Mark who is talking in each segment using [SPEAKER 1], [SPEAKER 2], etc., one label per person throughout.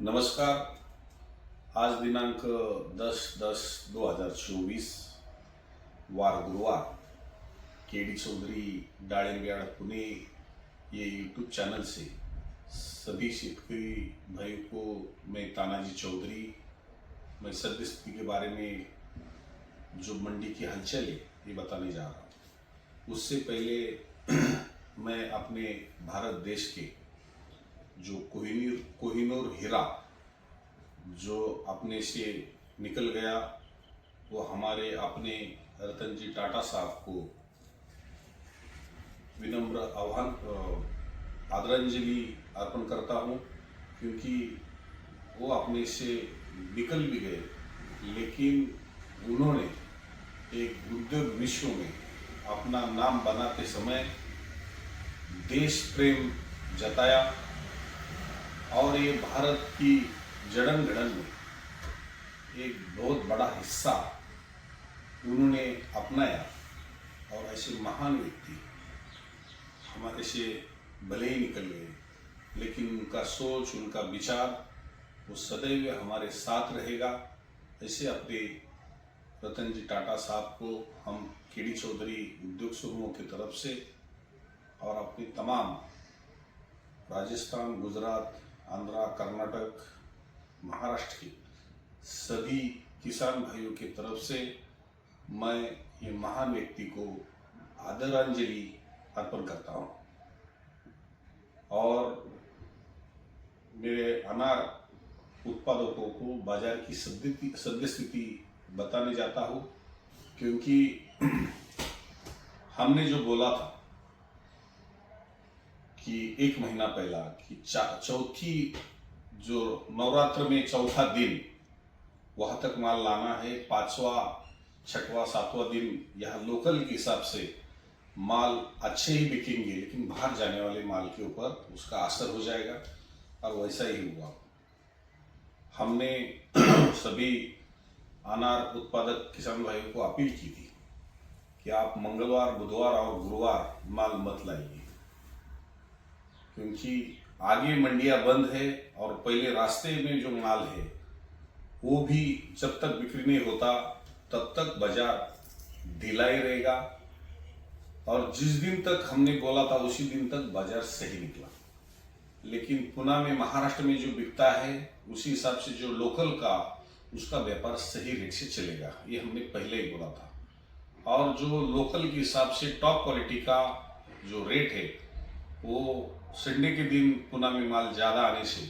[SPEAKER 1] नमस्कार। आज दिनांक 10/10/2024 वार गुरुवार केडी चौधरी डाळिंबयार्ड पुणे ये यूट्यूब चैनल से सभी शेतकरी भाई को मैं तानाजी चौधरी मैं सद्यस्थिति के बारे में जो मंडी की हलचल है ये बताने जा रहा हूँ। उससे पहले मैं अपने भारत देश के जो कोहिनूर हीरा जो अपने से निकल गया वो हमारे अपने रतन जी टाटा साहब को विनम्र आदरांजलि अर्पण करता हूँ, क्योंकि वो अपने से निकल भी गए लेकिन उन्होंने एक उद्योग विश्व में अपना नाम बनाते समय देश प्रेम जताया और ये भारत की जड़न घड़न में एक बहुत बड़ा हिस्सा उन्होंने अपनाया। और ऐसे महान व्यक्ति हमारे से भले ही निकल गए लेकिन उनका सोच उनका विचार वो सदैव हमारे साथ रहेगा। ऐसे अपने रतन जी टाटा साहब को हम केडी चौधरी उद्योग समूह की तरफ से और अपनी तमाम राजस्थान, गुजरात, आंध्रा, कर्नाटक, महाराष्ट्र के सभी किसान भाइयों की तरफ से मैं ये महान व्यक्ति को आदरांजलि अर्पण करता हूँ और मेरे अनार उत्पादकों को बाजार की सद्यस्थिति बताने जाता हूँ, क्योंकि हमने जो बोला था कि एक महीना पहला कि चौथी जो नवरात्र में चौथा दिन वहां तक माल लाना है, 5वां 6वां 7वां दिन यहाँ लोकल के हिसाब से माल अच्छे ही बिकेंगे लेकिन बाहर जाने वाले माल के ऊपर उसका असर हो जाएगा और वैसा ही हुआ। हमने सभी अनार उत्पादक किसान भाइयों को अपील की थी कि आप मंगलवार, बुधवार और गुरुवार माल मत लाइए, क्योंकि आगे मंडियां बंद है और पहले रास्ते में जो माल है वो भी जब तक बिक्री नहीं होता तब तक बाजार ढीला ही रहेगा। और जिस दिन तक हमने बोला था उसी दिन तक बाजार सही निकला, लेकिन पुणे में महाराष्ट्र में जो बिकता है उसी हिसाब से जो लोकल का उसका व्यापार सही रेट से चलेगा, ये हमने पहले ही बोला था। और जो लोकल के हिसाब से टॉप क्वालिटी का जो रेट है वो संडे के दिन पुणे में माल ज़्यादा आने से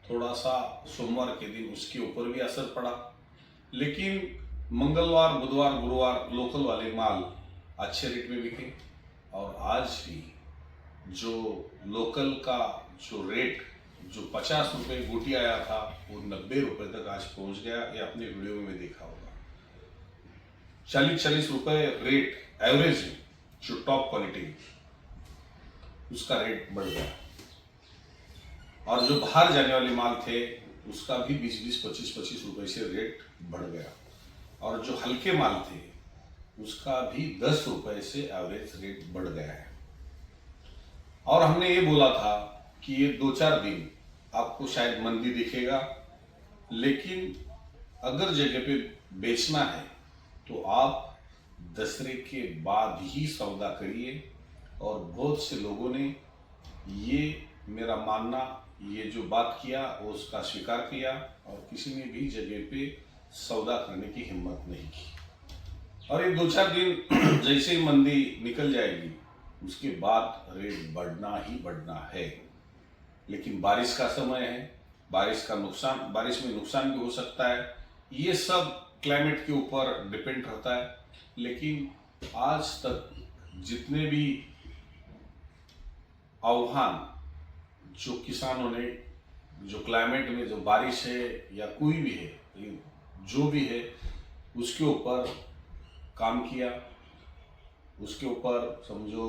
[SPEAKER 1] थोड़ा सा सोमवार के दिन उसके ऊपर भी असर पड़ा, लेकिन मंगलवार, बुधवार, गुरुवार लोकल वाले माल अच्छे रेट में बिके। और आज भी जो लोकल का जो रेट जो 50 रुपये गोटी आया था वो 90 रुपये तक आज पहुंच गया। ये अपने वीडियो में देखा होगा। 40-40 रुपये रेट एवरेज में जो टॉप क्वालिटी उसका रेट बढ़ गया और जो बाहर जाने वाले माल थे उसका भी 20-20, 25-25 रुपए से रेट बढ़ गया और जो हल्के माल थे उसका भी 10 रुपए से एवरेज रेट बढ़ गया है। और हमने ये बोला था कि ये 2-4 दिन आपको शायद मंदी दिखेगा, लेकिन अगर जगह पे बेचना है तो आप दसरे के बाद ही सौदा करिए। और बहुत से लोगों ने ये मेरा मानना ये जो बात किया वो उसका स्वीकार किया और किसी ने भी जगह पे सौदा करने की हिम्मत नहीं की। और ये 2-4 दिन जैसे ही मंदी निकल जाएगी उसके बाद रेट बढ़ना ही बढ़ना है। लेकिन बारिश का समय है, बारिश में नुकसान भी हो सकता है, ये सब क्लाइमेट के ऊपर डिपेंड रहता है। लेकिन आज तक जितने भी आह्वान जो किसानों ने जो क्लाइमेट में जो बारिश है या कोई भी है जो भी है उसके ऊपर काम किया, उसके ऊपर समझो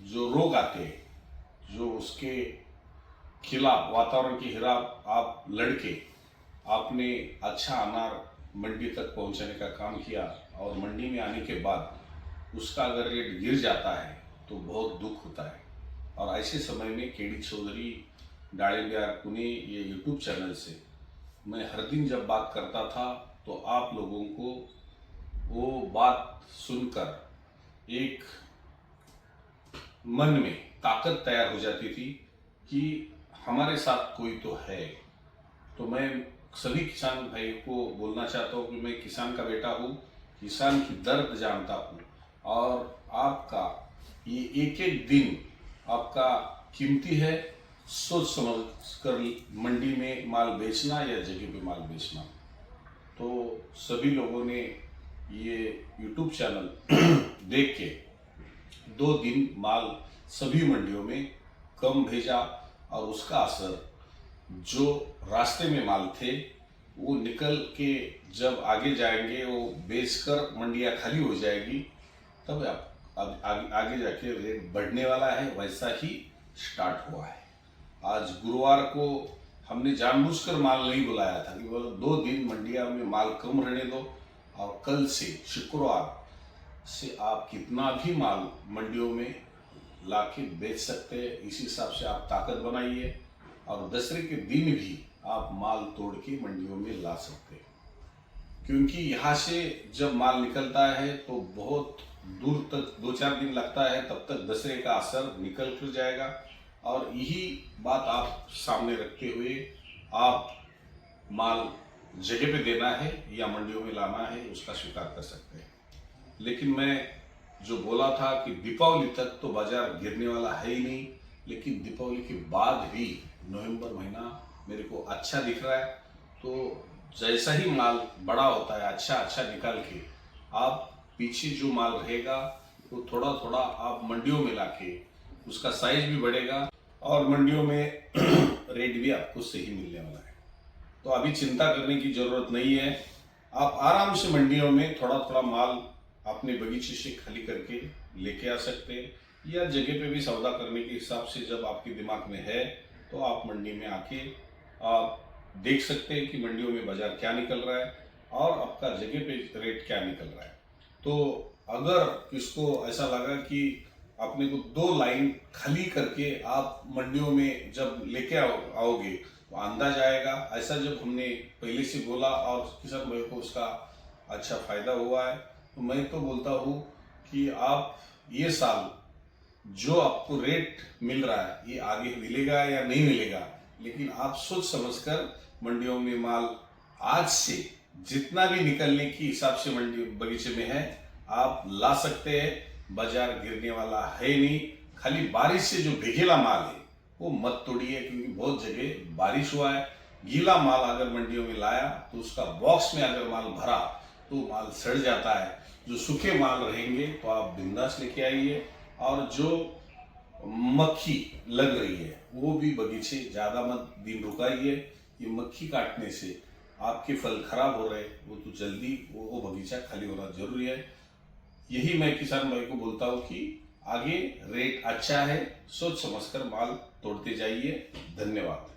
[SPEAKER 1] जो रोग आते हैं जो उसके खिलाफ वातावरण के खिलाफ आप लड़के आपने अच्छा अनार मंडी तक पहुंचाने का काम किया। और मंडी में आने के बाद उसका अगर रेट गिर जाता है तो बहुत दुख होता है। और ऐसे समय में केडी चौधरी डाळिंब बिहार पुणे ये यूट्यूब चैनल से मैं हर दिन जब बात करता था तो आप लोगों को वो बात सुनकर एक मन में ताकत तैयार हो जाती थी कि हमारे साथ कोई तो है। तो मैं सभी किसान भाई को बोलना चाहता हूँ कि मैं किसान का बेटा हूँ, किसान की दर्द जानता हूँ और आपका ये एक एक दिन आपका कीमती है। सोच समझ कर मंडी में माल बेचना या जगह पे माल बेचना। तो सभी लोगों ने ये यूट्यूब चैनल देख के 2 दिन माल सभी मंडियों में कम भेजा और उसका असर जो रास्ते में माल थे वो निकल के जब आगे जाएंगे, वो बेचकर मंडियां खाली हो जाएगी, तब आगे जाके रेट बढ़ने वाला है। वैसा ही स्टार्ट हुआ है। आज गुरुवार को हमने जानबूझकर माल नहीं बुलाया था कि बोलो 2 दिन मंडिया में माल कम रहने दो और कल से शुक्रवार से आप कितना भी माल मंडियों में लाके बेच सकते हैं। इसी हिसाब से आप ताकत बनाइए और दसरे के दिन भी आप माल तोड़ के मंडियों में ला सकते हैं, क्योंकि यहाँ से जब माल निकलता है तो बहुत दूर तक 2-4 दिन लगता है, तब तक दसरे का असर निकल कर जाएगा। और यही बात आप सामने रखते हुए आप माल जगह पे देना है या मंडियों में लाना है उसका स्वीकार कर सकते हैं। लेकिन मैं जो बोला था कि दीपावली तक तो बाजार गिरने वाला है ही नहीं, लेकिन दीपावली के बाद भी नवंबर महीना मेरे को अच्छा दिख रहा है। तो जैसा ही माल बड़ा होता है अच्छा निकाल के आप पीछे जो माल रहेगा वो थोड़ा थोड़ा आप मंडियों में लाके उसका साइज भी बढ़ेगा और मंडियों में रेट भी आपको सही मिलने वाला है। तो अभी चिंता करने की जरूरत नहीं है। आप आराम से मंडियों में थोड़ा थोड़ा माल अपने बगीचे से खाली करके लेके आ सकते हैं, या जगह पे भी सौदा करने के हिसाब से जब आपके दिमाग में है तो आप मंडी में आके आप देख सकते हैं कि मंडियों में बाजार क्या निकल रहा है और आपका जगह पे रेट क्या निकल रहा है। तो अगर इसको ऐसा लगा कि अपने को 2 लाइन खाली करके आप मंडियों में जब लेके आओगे तो अंदाज आएगा। ऐसा जब हमने पहले से बोला और किसान भाई को उसका अच्छा फायदा हुआ है, तो मैं तो बोलता हूँ कि आप ये साल जो आपको रेट मिल रहा है ये आगे मिलेगा या नहीं मिलेगा, लेकिन आप सोच समझकर मंडियों में माल आज से जितना भी निकलने की हिसाब से मंडी बगीचे में है आप ला सकते हैं। बाजार गिरने वाला है नहीं। खाली बारिश से जो भीगेला माल है वो मत तोड़िए, क्योंकि बहुत जगह बारिश हुआ है। गीला माल अगर मंडियों में लाया तो उसका बॉक्स में अगर माल भरा तो माल सड़ जाता है। जो सूखे माल रहेंगे तो आप बिंदास लेके आइए, और जो मक्खी लग रही है वो भी बगीचे ज्यादा मत दिन रुकाइए। ये मक्खी काटने से आपके फल खराब हो रहे वो तो जल्दी वो बगीचा खाली होना जरूरी है। यही मैं किसान भाई को बोलता हूँ कि आगे रेट अच्छा है, सोच समझकर माल तोड़ते जाइए। धन्यवाद।